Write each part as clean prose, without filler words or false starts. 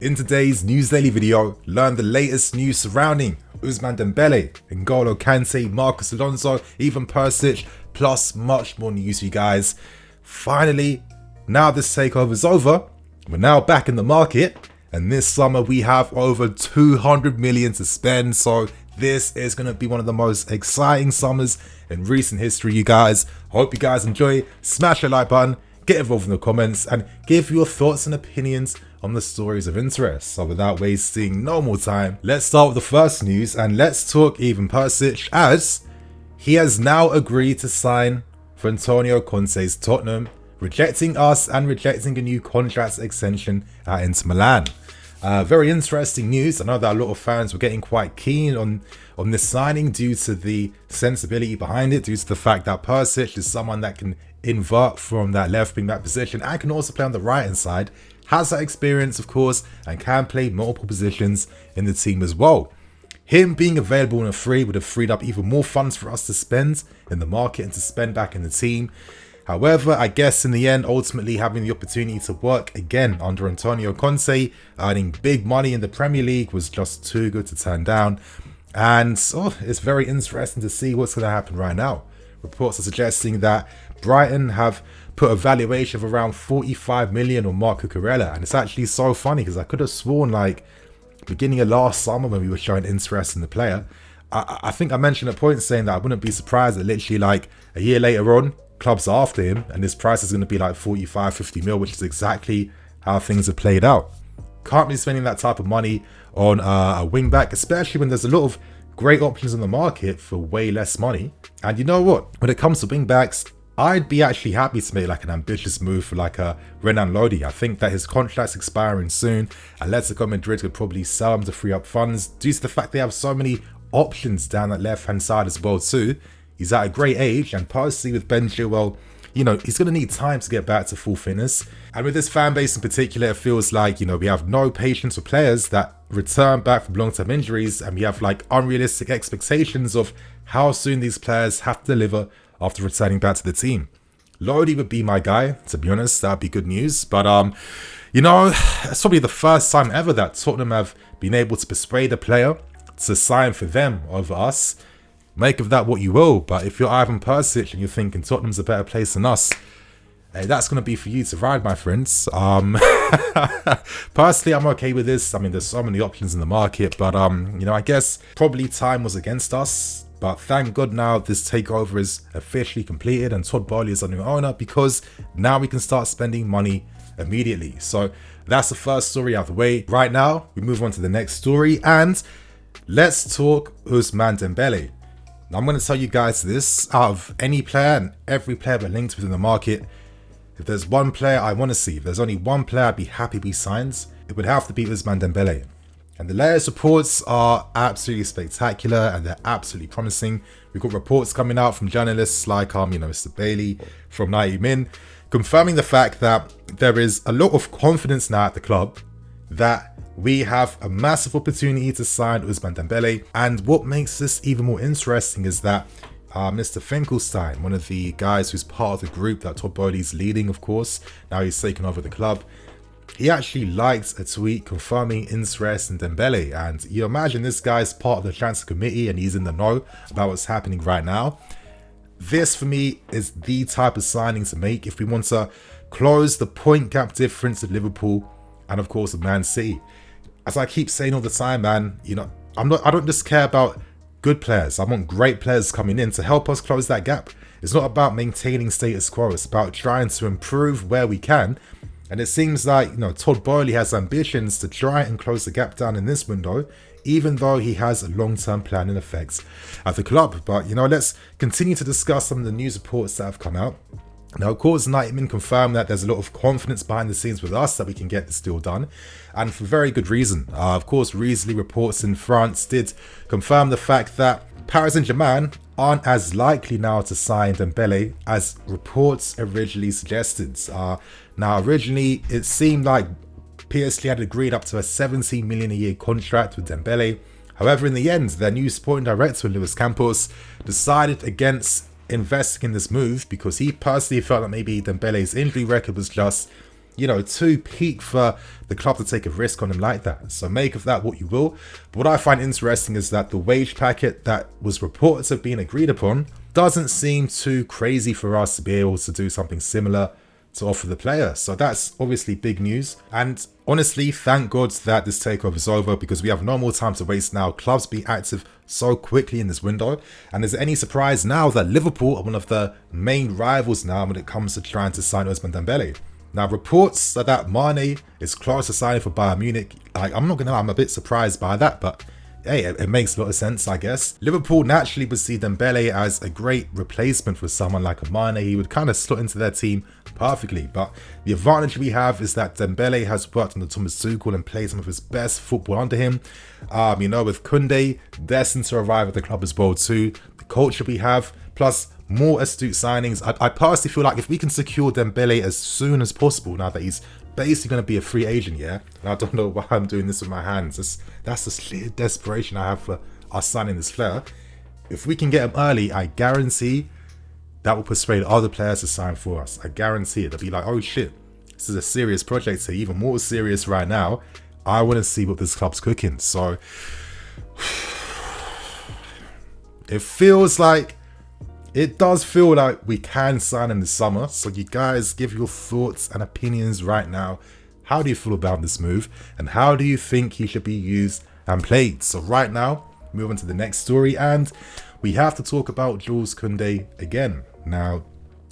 In today's News Daily video, learn the latest news surrounding Ousmane Dembele, N'Golo Kante, Marcos Alonso, even Perisic, plus much more news for you guys. Finally, now this takeover is over, we're now back in the market, and this summer we have over 200 million to spend, so this is going to be one of the most exciting summers in recent history, you guys. Hope you guys enjoy. Smash the like button, get involved in the comments, and give your thoughts and opinions on the stories of interest. So without wasting no more time, let's start with the first news, and let's talk even Perisic, as he has now agreed to sign for Antonio Conte's Tottenham, rejecting us and rejecting a new contract extension at Inter Milan. Very interesting news. I know that a lot of fans were getting quite keen on this signing due to the sensibility behind it, due to the fact that Perisic is someone that can invert from that left wing back position and can also play on the right hand side, has that experience of course, and can play multiple positions in the team as well. Him being available on a free would have freed up even more funds for us to spend in the market and to spend back in the team. However, I guess in the end, ultimately having the opportunity to work again under Antonio Conte, earning big money in the Premier League, was just too good to turn down. And it's very interesting to see what's going to happen right now. Reports are suggesting that Brighton have put a valuation of around 45 million on Marco Cucurella, and it's actually so funny because I could have sworn, like, beginning of last summer when we were showing interest in the player, I think I mentioned a point saying that I wouldn't be surprised that literally like a year later on, clubs are after him and his price is going to be like 45-50 mil, which is exactly how things have played out. Can't be spending that type of money on a wing back, especially when there's a lot of great options in the market for way less money. And you know what, when it comes to wing backs, I'd be actually happy to make like an ambitious move for like a Renan Lodi. I think that his contract's expiring soon. Atletico Madrid could probably sell him to free up funds due to the fact they have so many options down that left hand side as well too. He's at a great age, and personally with Ben Chilwell, you know, he's going to need time to get back to full fitness. And with this fan base in particular, it feels like, you know, we have no patience for players that return back from long-term injuries, and we have like unrealistic expectations of how soon these players have to deliver after returning back to the team. Lodi would be my guy, to be honest. That'd be good news. But you know, it's probably the first time ever that Tottenham have been able to persuade a player to sign for them over us. Make of that what you will, but if you're Ivan Perisic and you're thinking Tottenham's a better place than us, hey, that's going to be for you to ride, my friends. Personally, I'm okay with this. I mean, there's so many options in the market, but you know, I guess probably time was against us. But thank God now this takeover is officially completed and Todd Boehly is our new owner, because now we can start spending money immediately. So that's the first story out of the way. Right now, we move on to the next story, and let's talk Ousmane Dembele. Now, I'm going to tell you guys this, out of any player and every player we're linked within the market, if there's one player I want to see, if there's only one player I'd be happy he signs, it would have to be Ousmane Dembele. And the latest reports are absolutely spectacular and they're absolutely promising. We've got reports coming out from journalists like you know, Mr. Bailey from 90 Min, confirming the fact that there is a lot of confidence now at the club that we have a massive opportunity to sign Ousmane Dembele. And what makes this even more interesting is that Mr. Finkelstein, one of the guys who's part of the group that Todd Boehly's leading, of course, now he's taken over the club, he actually liked a tweet confirming interest in Dembele. And you imagine this guy's part of the transfer committee and he's in the know about what's happening right now. This for me is the type of signing to make if we want to close the point gap difference of Liverpool and of course of Man City. As I keep saying all the time, man, you know, I don't just care about good players. I want great players coming in to help us close that gap. It's not about maintaining status quo. It's about trying to improve where we can. And it seems like, you know, Todd Boehly has ambitions to try and close the gap down in this window, even though he has a long-term plan in effect at the club. But, you know, let's continue to discuss some of the news reports that have come out. Now, of course, Nightman confirmed that there's a lot of confidence behind the scenes with us that we can get this deal done, and for very good reason. Of course, Risley reports in France did confirm the fact that Paris Saint-Germain aren't as likely now to sign Dembele as reports originally suggested. Now, originally, it seemed like PSG had agreed up to a 17 million a year contract with Dembele. However, in the end, their new sporting director, Luis Campos, decided against investing in this move because he personally felt that maybe Dembele's injury record was just, too peak for the club to take a risk on him like that. So make of that what you will. But what I find interesting is that the wage packet that was reported to have been agreed upon doesn't seem too crazy for us to be able to do something similar to offer the player. So that's obviously big news. And honestly, thank God that this takeover is over, because we have no more time to waste now. Clubs be active so quickly in this window. And is it any surprise now that Liverpool are one of the main rivals now when it comes to trying to sign Ousmane Dembele? Now, reports are that Mane is close to signing for Bayern Munich. I'm not gonna lie, I'm a bit surprised by that, but hey, it makes a lot of sense, I guess. Liverpool naturally would see Dembele as a great replacement for someone like a Mane. He would kind of slot into their team perfectly. But the advantage we have is that Dembele has worked under Thomas Tuchel and played some of his best football under him. With Kante destined to arrive at the club as well too. The culture we have, plus more astute signings. I personally feel like if we can secure Dembele as soon as possible, now that he's basically going to be a free agent, yeah? And I don't know why I'm doing this with my hands. That's the sheer desperation I have for us signing this player. If we can get him early, I guarantee that will persuade other players to sign for us. I guarantee it. They'll be like, oh shit, this is a serious project here, even more serious right now. I want to see what this club's cooking. So it does feel like we can sign him this summer. So you guys give your thoughts and opinions right now. How do you feel about this move? And how do you think he should be used and played? So right now, move on to the next story. And we have to talk about Jules Koundé again. Now,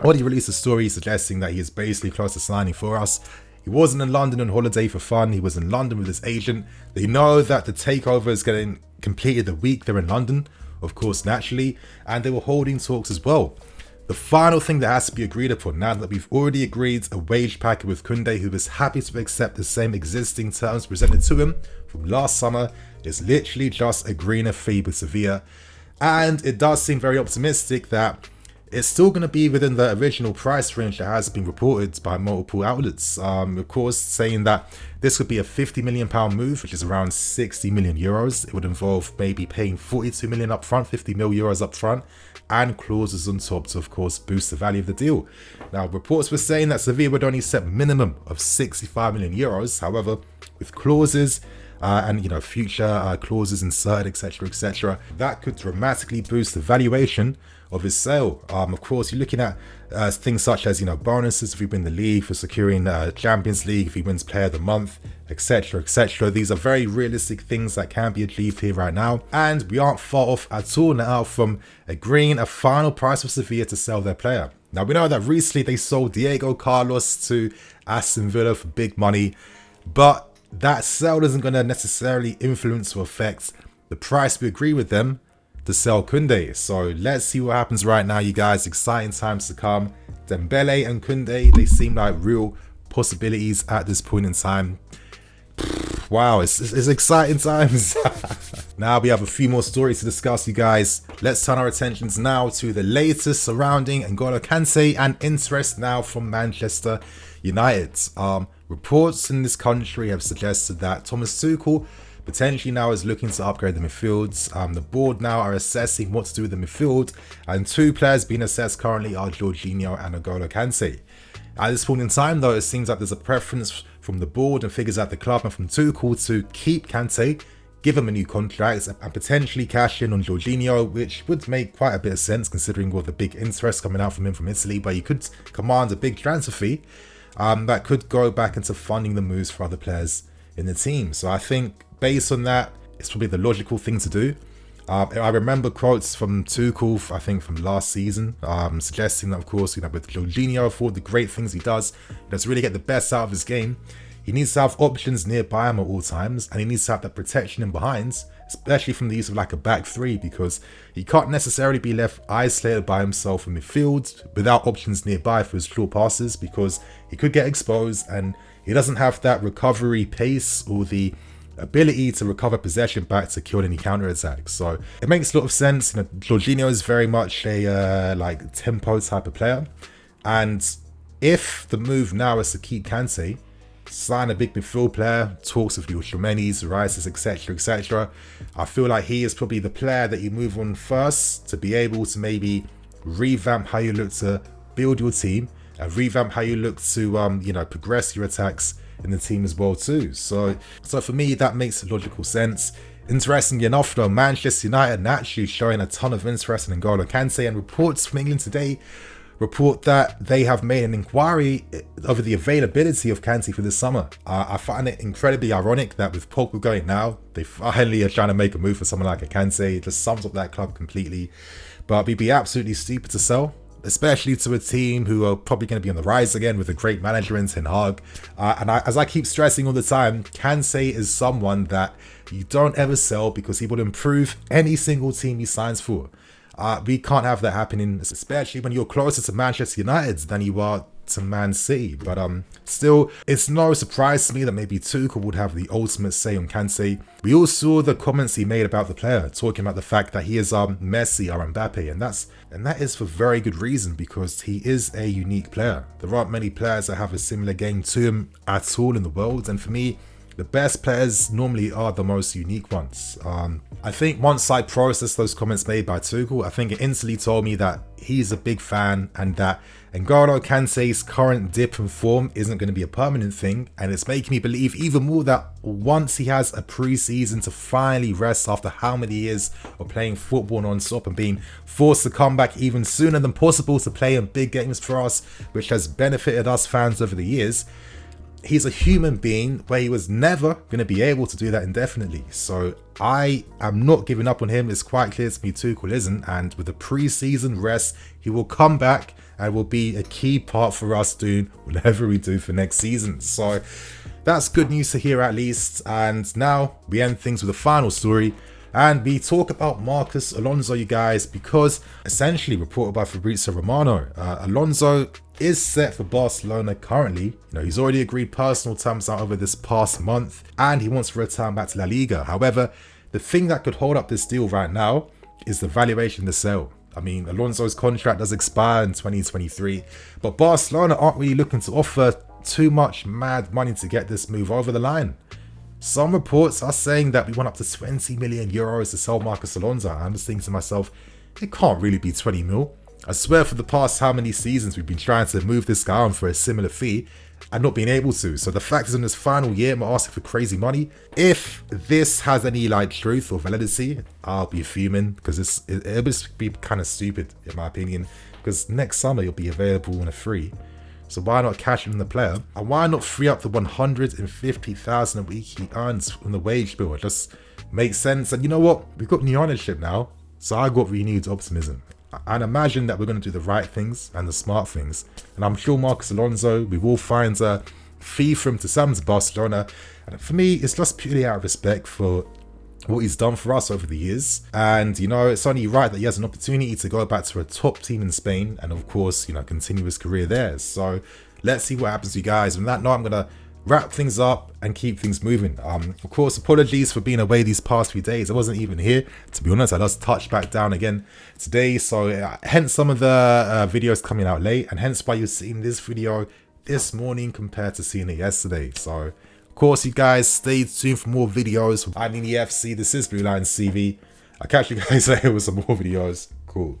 already released a story suggesting that he is basically close to signing for us. He wasn't in London on holiday for fun. He was in London with his agent. They know that the takeover is getting completed the week they're in London, of course, naturally, and they were holding talks as well. The final thing that has to be agreed upon, now that we've already agreed a wage packet with Koundé, who is happy to accept the same existing terms presented to him from last summer, is literally just agreeing a fee with Sevilla. And it does seem very optimistic that it's still going to be within the original price range that has been reported by multiple outlets. Of course, saying that this would be a £50 million move, which is around 60 million euros. It would involve maybe paying 42 million up front, 50 million euros up front, and clauses on top to, of course, boost the value of the deal. Now, reports were saying that Sevilla would only set minimum of 65 million euros. However, with clauses and future clauses inserted, etc., that could dramatically boost the valuation of his sale. Of course, you're looking at things such as bonuses if we win the league, for securing Champions League if he wins Player of the Month, etc. These are very realistic things that can be achieved here right now, and we aren't far off at all now from agreeing a final price for Sevilla to sell their player. Now, we know that recently they sold Diego Carlos to Aston Villa for big money, but that sale isn't going to necessarily influence or affect the price we agree with them to sell Koundé. So let's see what happens right now, you guys. Exciting times to come. Dembele and Koundé, they seem like real possibilities at this point in time. Wow, it's exciting times. Now we have a few more stories to discuss, you guys. Let's turn our attentions now to the latest surrounding N'Golo Kante and interest now from Manchester United. Reports in this country have suggested that Thomas Tuchel potentially now is looking to upgrade the midfields. The board now are assessing what to do with the midfield, and two players being assessed currently are Jorginho and N'Golo Kante. At this point in time, though, it seems like there's a preference from the board and figures at the club and from Tuchel to keep Kante, give him a new contract, and potentially cash in on Jorginho, which would make quite a bit of sense considering all the big interest coming out from him from Italy, but he could command a big transfer fee that could go back into funding the moves for other players in the team. So I think based on that, it's probably the logical thing to do. I remember quotes from Tuchel, I think from last season, suggesting that, of course, with Jorginho, for all the great things he does to really get the best out of his game, he needs to have options nearby him at all times, and he needs to have that protection in behind, especially from the use of like a back three, because he can't necessarily be left isolated by himself in midfield without options nearby for his short passes, because he could get exposed and he doesn't have that recovery pace or the ability to recover possession back to kill any counter-attacks. So it makes a lot of sense. Jorginho is very much a tempo type of player, and if the move now is to keep Kante, sign a big midfield player, talks of your Ximenes, Rices, etc. I feel like he is probably the player that you move on first to be able to maybe revamp how you look to build your team and revamp how you look to, you know, progress your attacks in the team as well too. So for me, that makes logical sense. Interestingly enough, though, Manchester United naturally showing a ton of interest in N'Golo Kante, and reports from England today report that they have made an inquiry over the availability of Kante for this summer. I find it incredibly ironic that with Pogba going now, they finally are trying to make a move for someone like a Kante. It just sums up that club completely. But we'd be absolutely stupid to sell, especially to a team who are probably going to be on the rise again with a great manager in Ten Hag. As I keep stressing all the time, Kante is someone that you don't ever sell because he will improve any single team he signs for. We can't have that happening, especially when you're closer to Manchester United than you are to Man City. But still, it's no surprise to me that maybe Tuchel would have the ultimate say on Kante. We all saw the comments he made about the player, talking about the fact that he is Messi or Mbappe, and that is for very good reason, because he is a unique player. There aren't many players that have a similar game to him at all in the world, and for me, the best players normally are the most unique ones. I think once I processed those comments made by Tuchel, I think it instantly told me that he's a big fan and that N'Golo Kante's current dip in form isn't going to be a permanent thing. And it's making me believe even more that once he has a pre-season to finally rest after how many years of playing football non-stop and being forced to come back even sooner than possible to play in big games for us, which has benefited us fans over the years, he's a human being where he was never going to be able to do that indefinitely. So I am not giving up on him. It's quite clear to me Tuchel isn't, and with the pre-season rest, he will come back and will be a key part for us doing whatever we do for next season. So that's good news to hear at least. And now we end things with a final story, and we talk about Marcos Alonso, you guys, because essentially reported by Fabrizio Romano, Alonso is set for Barcelona currently. You know, he's already agreed personal terms out over this past month, and he wants to return back to La Liga. However, the thing that could hold up this deal right now is the valuation of the sale. I mean, Alonso's contract does expire in 2023, but Barcelona aren't really looking to offer too much mad money to get this move over the line. Some reports are saying that we want up to 20 million euros to sell Marcos Alonso. I'm just thinking to myself, it can't really be 20 mil. I swear for the past how many seasons we've been trying to move this guy on for a similar fee and not being able to. So the fact is in this final year, I'm asking for crazy money. If this has any like truth or validity, I'll be fuming, because it'll just be kind of stupid in my opinion, because next summer he'll be available on a free. So why not cash in the player? And why not free up the 150,000 a week he earns from the wage bill? It just makes sense. And you know what? We've got new ownership now, so I got renewed optimism. And imagine that we're going to do the right things and the smart things. And I'm sure Marcos Alonso, we will find a fee for him to sell him to Barcelona. And for me, it's just purely out of respect for what he's done for us over the years. And, you know, it's only right that he has an opportunity to go back to a top team in Spain and, of course, you know, continue his career there. So let's see what happens to you guys. And on that note, I'm going to wrap things up and keep things moving. Of course, apologies for being away these past few days. I wasn't even here, to be honest. I just touched back down again today, so hence some of the videos coming out late, and hence why you're seeing this video this morning compared to seeing it yesterday. So of course, you guys stay tuned for more videos. I'm in the FC. This is Blue Line CV. I'll catch you guys later with some more videos. Cool.